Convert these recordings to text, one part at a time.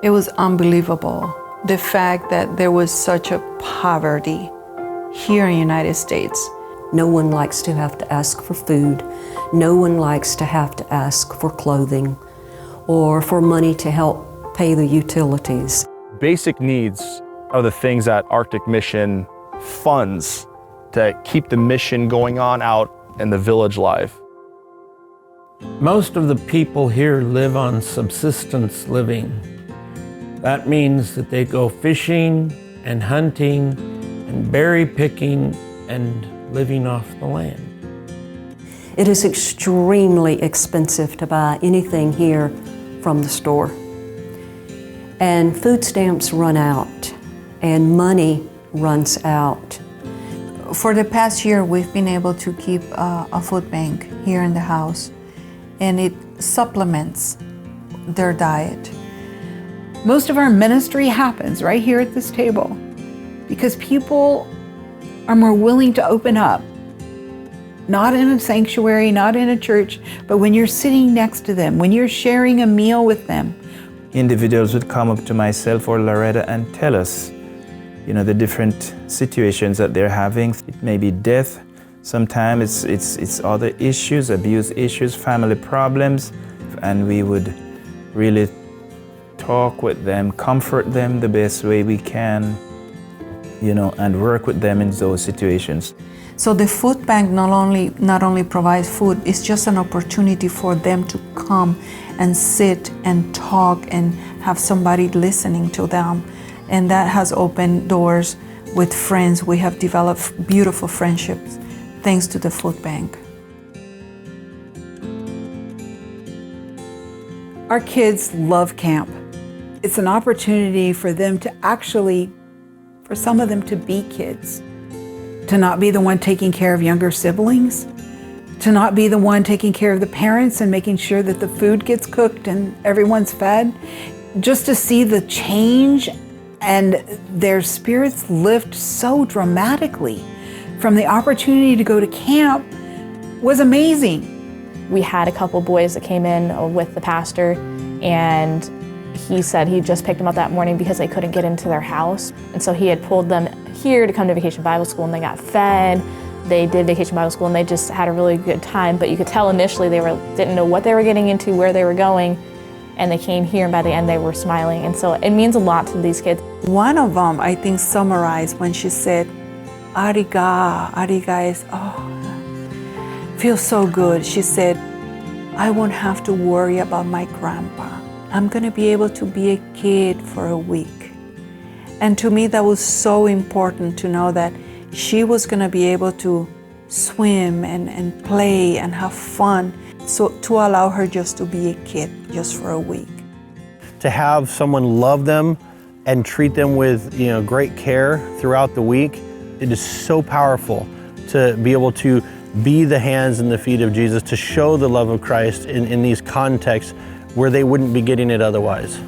It was unbelievable. The fact that there was such a poverty here in the United States. No one likes to have to ask for food. No one likes to have to ask for clothing or for money to help pay the utilities. Basic needs are the things that Arctic Mission funds to keep the mission going on out in the village life. Most of the people here live on subsistence living. That means that they go fishing and hunting and berry picking and living off the land. It is extremely expensive to buy anything here from the store. And food stamps run out and money runs out. For the past year, we've been able to keep a food bank here in the house, and it supplements their diet. Most of our ministry happens right here at this table because people are more willing to open up. Not in a sanctuary, not in a church, but when you're sitting next to them, when you're sharing a meal with them. Individuals would come up to myself or Loretta and tell us, the different situations that they're having. It may be death, sometimes it's other issues, abuse issues, family problems, and we would really talk with them, comfort them the best way we can, and work with them in those situations. So the food bank not only provides food, it's just an opportunity for them to come and sit and talk and have somebody listening to them. And that has opened doors with friends. We have developed beautiful friendships thanks to the food bank. Our kids love camp. It's an opportunity for them to for some of them to be kids, to not be the one taking care of younger siblings, to not be the one taking care of the parents and making sure that the food gets cooked and everyone's fed. Just to see the change and their spirits lift so dramatically from the opportunity to go to camp was amazing. We had a couple boys that came in with the pastor, and he said he just picked them up that morning because they couldn't get into their house. And so he had pulled them here to come to Vacation Bible School, and they got fed. They did Vacation Bible School, and they just had a really good time. But you could tell initially they didn't know what they were getting into, where they were going. And they came here, and by the end they were smiling. And so it means a lot to these kids. One of them, I think, summarized when she said, Ariga is, feels so good. She said, I won't have to worry about my grandpa. I'm gonna be able to be a kid for a week. And to me, that was so important to know that she was gonna be able to swim and play and have fun. So to allow her just to be a kid just for a week. To have someone love them and treat them with great care throughout the week, it is so powerful to be able to be the hands and the feet of Jesus, to show the love of Christ in these contexts where they wouldn't be getting it otherwise.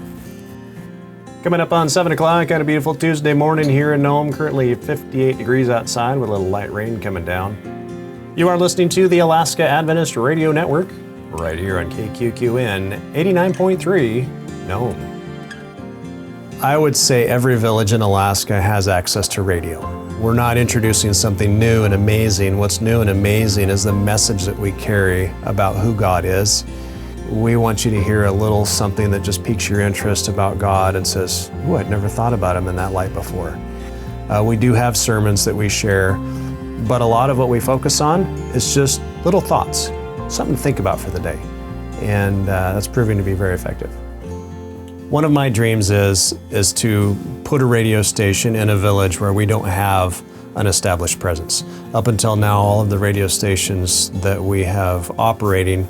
Coming up on 7 o'clock on a beautiful Tuesday morning here in Nome, currently 58 degrees outside with a little light rain coming down. You are listening to the Alaska Adventist Radio Network, right here on KQQN 89.3 Nome. I would say every village in Alaska has access to radio. We're not introducing something new and amazing. What's new and amazing is the message that we carry about who God is. We want you to hear a little something that just piques your interest about God and says, "Ooh, I'd never thought about Him in that light before." We do have sermons that we share, but a lot of what we focus on is just little thoughts, something to think about for the day. And that's proving to be very effective. One of my dreams is to put a radio station in a village where we don't have an established presence. Up until now, all of the radio stations that we have operating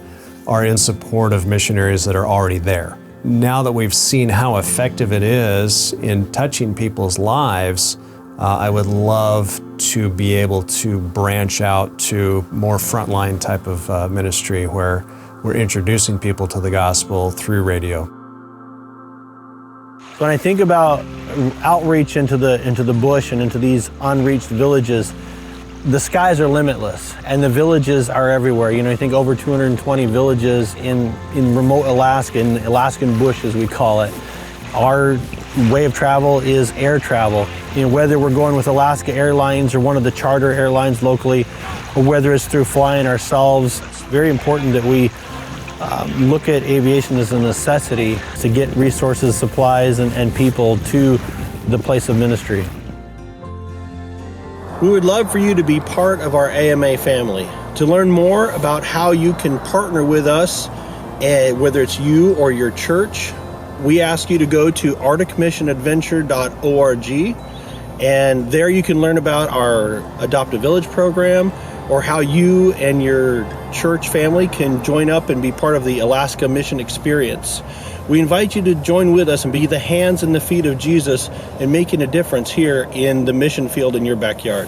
are in support of missionaries that are already there. Now that we've seen how effective it is in touching people's lives, I would love to be able to branch out to more frontline type of ministry where we're introducing people to the gospel through radio. When I think about outreach into the bush and into these unreached villages, the skies are limitless and the villages are everywhere. I think over 220 villages in remote Alaska, in the Alaskan bush as we call it. Our way of travel is air travel. Whether we're going with Alaska Airlines or one of the charter airlines locally, or whether it's through flying ourselves, it's very important that we look at aviation as a necessity to get resources, supplies, and people to the place of ministry. We would love for you to be part of our AMA family. To learn more about how you can partner with us, whether it's you or your church, we ask you to go to arcticmissionadventure.org, and there you can learn about our Adopt a Village program, or how you and your church family can join up and be part of the Alaska Mission Experience. We invite you to join with us and be the hands and the feet of Jesus in making a difference here in the mission field in your backyard.